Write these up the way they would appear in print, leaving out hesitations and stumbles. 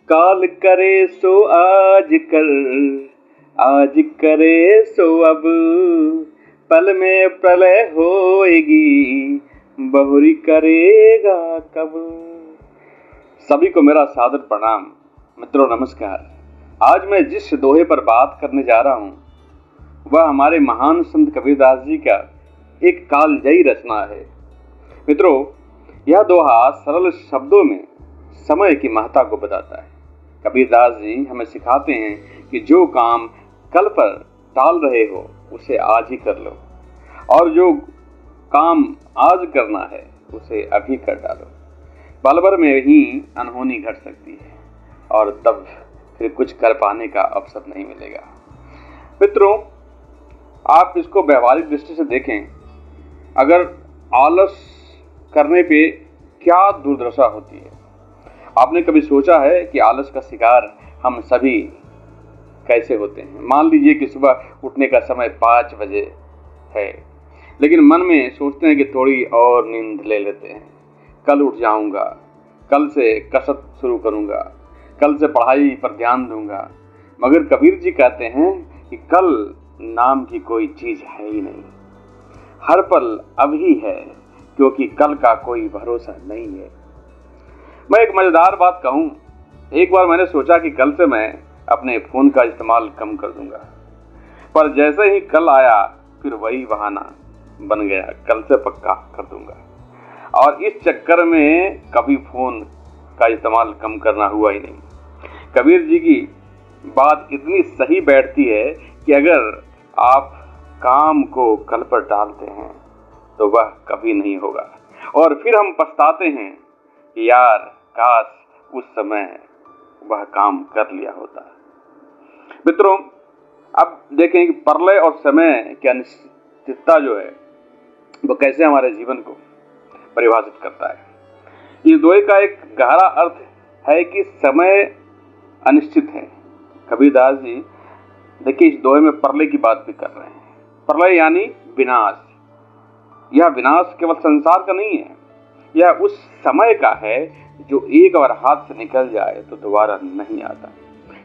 काल करे सो आज कर, आज करे सो अब, पल में प्रलय होएगी, बहुरी करेगा कब। सभी को मेरा सादर प्रणाम। मित्रों नमस्कार। आज मैं जिस दोहे पर बात करने जा रहा हूँ वह हमारे महान संत कबीरदास जी का एक कालजयी रचना है। मित्रों, यह दोहा सरल शब्दों में समय की महत्ता को बताता है। कबीरदास जी हमें सिखाते हैं कि जो काम कल पर टाल रहे हो उसे आज ही कर लो, और जो काम आज करना है उसे अभी कर डालो। पल भर में ही अनहोनी घट सकती है और तब फिर कुछ कर पाने का अवसर नहीं मिलेगा। मित्रों, आप इसको व्यवहारिक दृष्टि से देखें। अगर आलस करने पे क्या दुर्दशा होती है। आपने कभी सोचा है कि आलस का शिकार हम सभी कैसे होते हैं। मान लीजिए कि सुबह उठने का समय 5 बजे है, लेकिन मन में सोचते हैं कि थोड़ी और नींद ले लेते हैं, कल उठ जाऊंगा, कल से कसरत शुरू करूंगा, कल से पढ़ाई पर ध्यान दूंगा। मगर कबीर जी कहते हैं कि कल नाम की कोई चीज है ही नहीं, हर पल अभी है, क्योंकि कल का कोई भरोसा नहीं है। मैं एक मजेदार बात कहूं, एक बार मैंने सोचा कि कल से मैं अपने फोन का इस्तेमाल कम कर दूंगा, पर जैसे ही कल आया फिर वही बहाना बन गया, कल से पक्का कर दूंगा। और इस चक्कर में कभी फोन का इस्तेमाल कम करना हुआ ही नहीं। कबीर जी की बात इतनी सही बैठती है कि अगर आप काम को कल पर टालते हैं तो वह कभी नहीं होगा, और फिर हम पछताते हैं कि यार काश उस समय वह काम कर लिया होता। मित्रों, अब देखें कि प्रलय और समय की अनिश्चितता जो है वो कैसे हमारे जीवन को परिभाषित करता है। इस दोहे का एक गहरा अर्थ है कि समय अनिश्चित है। कबीरदास जी देखिए इस दोहे में प्रलय की बात भी कर रहे हैं। प्रलय यानी विनाश। यह विनाश केवल संसार का नहीं है, यह उस समय का है जो एक बार हाथ से निकल जाए तो दोबारा नहीं आता।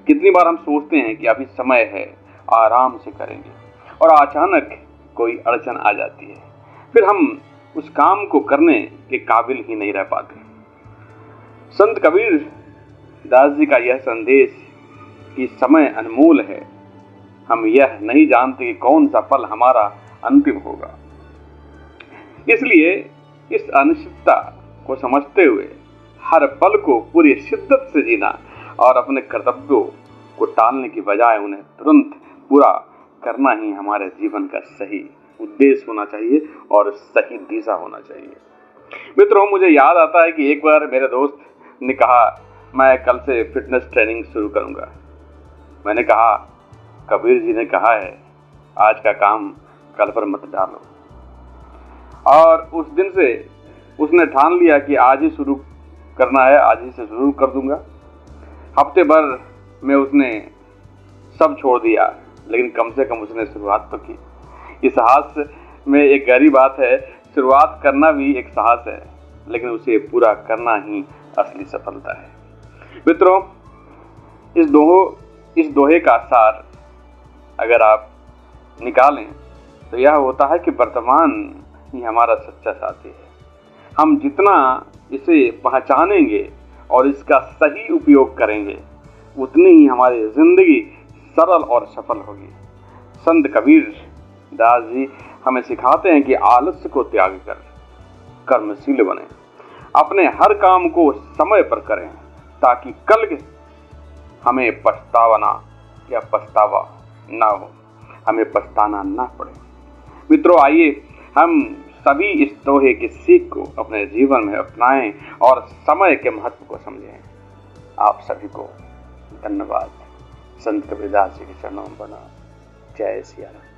कितनी बार हम सोचते हैं कि अभी समय है, आराम से करेंगे, और अचानक कोई अड़चन आ जाती है, फिर हम उस काम को करने के काबिल ही नहीं रह पाते। संत कबीर दास जी का यह संदेश कि समय अनमोल है, हम यह नहीं जानते कि कौन सा पल हमारा अंतिम होगा। इसलिए इस अनिश्चितता को समझते हुए हर पल को पूरी शिद्दत से जीना और अपने कर्तव्यों को टालने की बजाय उन्हें तुरंत पूरा करना ही हमारे जीवन का सही उद्देश्य होना चाहिए और सही दिशा होना चाहिए। मित्रों, मुझे याद आता है कि एक बार मेरे दोस्त ने कहा मैं कल से फिटनेस ट्रेनिंग शुरू करूंगा। मैंने कहा कबीर जी ने कहा है आज का काम कल पर मत डालो, और उस दिन से उसने ठान लिया कि आज ही शुरू करना है, आज ही से शुरू कर दूंगा। हफ्ते भर में उसने सब छोड़ दिया, लेकिन कम से कम उसने शुरुआत तो की। इस साहस में एक गहरी बात है, शुरुआत करना भी एक साहस है, लेकिन उसे पूरा करना ही असली सफलता है। मित्रों, इस दोहे का सार अगर आप निकालें तो यह होता है कि वर्तमान ही हमारा सच्चा साथी है। हम जितना इसे पहचानेंगे और इसका सही उपयोग करेंगे, उतनी ही हमारी जिंदगी सरल और सफल होगी। संत कबीर दास जी हमें सिखाते हैं कि आलस्य को त्याग कर कर्मशील बने, अपने हर काम को समय पर करें, ताकि कल हमें पछतावा ना हो, हमें पछताना ना पड़े। मित्रों, आइए हम सभी इस दोहे की सीख को अपने जीवन में अपनाएं और समय के महत्व को समझें। आप सभी को धन्यवाद। संत कबीरदास जी के चरणों में प्रणाम। जय सिया राम।